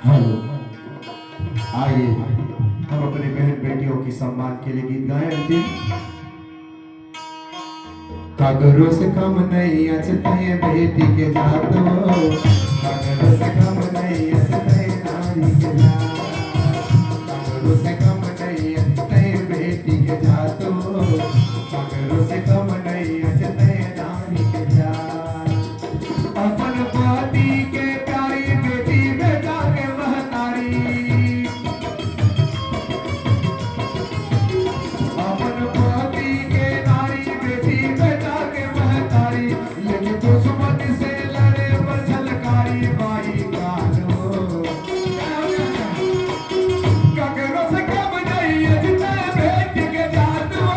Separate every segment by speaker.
Speaker 1: Hello, आइए हम अपने बहन बेटियों की सम्मान के लिए गीत गाएं। अंतिम कागरों से कम नहीं अचते बेटी के जातो, कागरों से कम नहीं अचते नारी के जातो, कागरों से कम नहीं अचते बेटी के जातो, कागरों से कम नहीं अचते नारी के जातो। अपन पाती के प्यारी बेटी बेटा के महतारी, अपन पाती के नारी बेटी बेटा के महतारी, लेकिन दुश्मन से लड़े पर झलकारी बाई कानो, कागरों से कम नहीं अचते बेटी के जातो,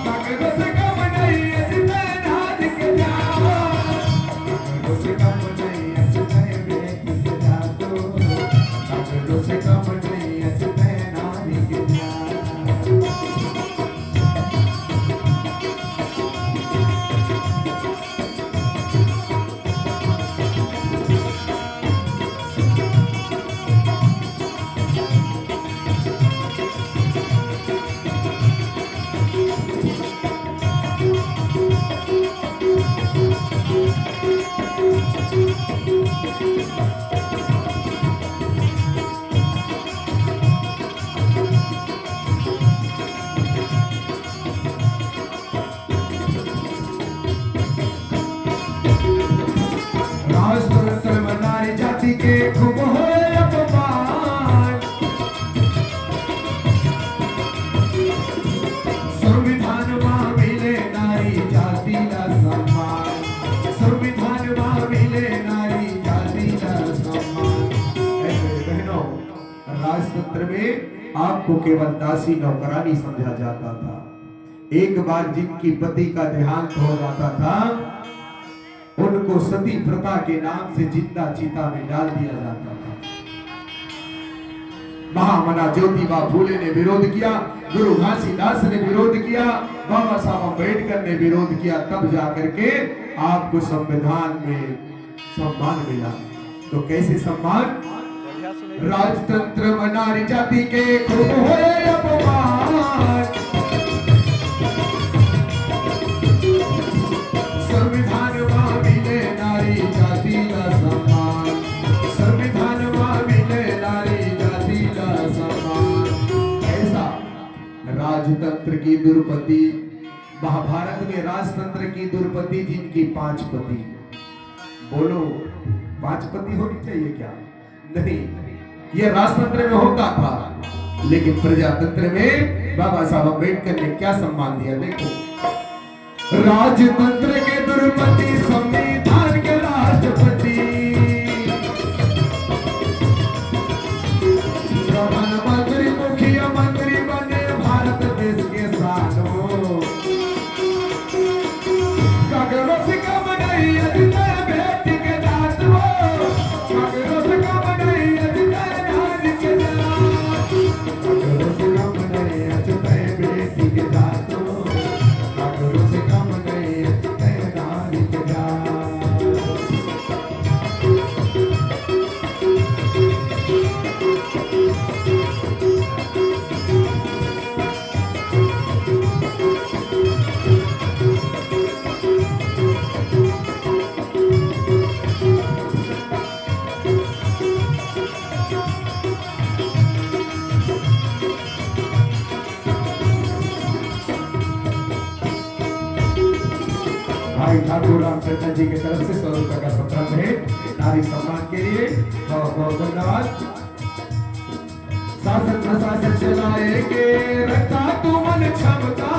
Speaker 1: कागरों से कम नहीं अचते नारी के जातो, कागरों से कम नहीं अचते बेटी के जातो, कागरों से कम नहीं अचते नारी के जातो। राजतंत्र में नारी जाति के खूब होए अपमान, संविधान में मिले नारी जाति का सम्मान, संविधान में मिले नारी जाति का सम्मान। ऐसे बहनों, राजतंत्र में आपको केवल दासी नौकरानी समझा जाता था। एक बार जिनकी पति का देहांत हो जाता था, उनको सती प्रथा के नाम से जिंदा चिता में डाल दिया जाता था। महामना ज्योतिबा फूले ने विरोध किया, गुरु घासीदास ने विरोध किया, बाबा साहब अम्बेडकर ने विरोध किया, तब जाकर के आपको संविधान में सम्मान मिला। तो कैसे सम्मान? राजतंत्र में नारी जाति के खूब होए अपमान, संविधान में मिले नारी जाति का सम्मान, संविधान में मिले नारी जाति का सम्मान। ऐसा राजतंत्र की दुर्पति, महाभारत में राजतंत्र की दुर्पति जिनकी 5 पति। बोलो, 5 पति होनी चाहिए क्या? नहीं, ये राजतंत्र में होता था, लेकिन प्रजातंत्र में बाबा साहब अम्बेडकर ने क्या सम्मान दिया? देखो, राजतंत्र के दुर्पति, संविधान के राष्ट्रपति, प्रधानमंत्री मुख्यमंत्री बने भारत देश के शानो, कागरों से कम नहीं अचते बेटी के जातो, कागरों से कम नहीं अचते नारी के जातो, कागरों से कम नहीं अचते बेटी के जातो, कागरों से कम नहीं अचते नारी के जातो। भाई ठाकुर रामचंद्र जी की तरफ से 100 रुपए का सत्रह है नारी सम्मान के लिए। बहुत बहुत धन्यवाद। शासन प्रशासन चलाएंगे, रखा तू मन क्षमता,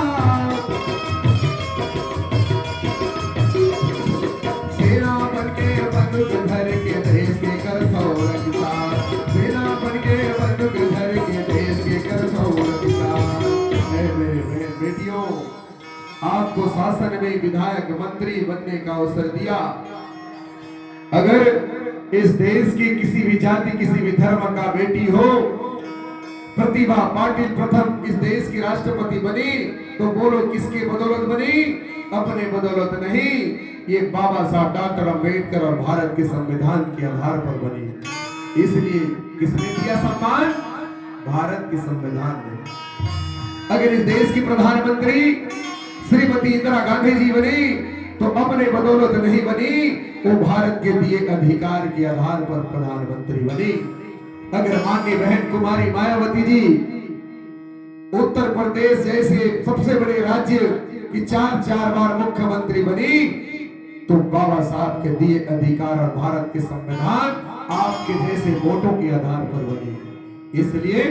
Speaker 1: सेना बन के बंदूक धर के देश के कर रखता, सेना बन के बंदूक धर के देश के कर रखता। मेरे बेटियों, आपको शासन में विधायक मंत्री बनने का अवसर दिया। अगर इस देश की किसी भी जाति किसी भी धर्म का बेटी हो, प्रतिभा पाटिल प्रथम इस देश की राष्ट्रपति बनी, तो बोलो किसके बदौलत बनी? अपने बदौलत नहीं, ये बाबा साहब डॉक्टर अंबेडकर और भारत के संविधान के आधार पर बनी। इसलिए किसने दिया सम्मान? भारत के संविधान ने। अगर इस देश की प्रधानमंत्री श्रीमती इंदिरा गांधी जी बनी तो अपने बदौलत नहीं बनी, वो भारत के दिए अधिकार के आधार पर प्रधानमंत्री बनी। अगर माननीय बहन कुमारी मायावती जी उत्तर प्रदेश जैसे सबसे बड़े राज्य की 4 बार मुख्यमंत्री बनी, तो बाबा साहब के दिए अधिकार और भारत के संविधान आपके जैसे वोटों के आधार पर बनी। इसलिए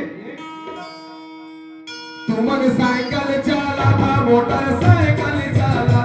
Speaker 1: तुम साइकिल चला, मोटरसाइकिल चला,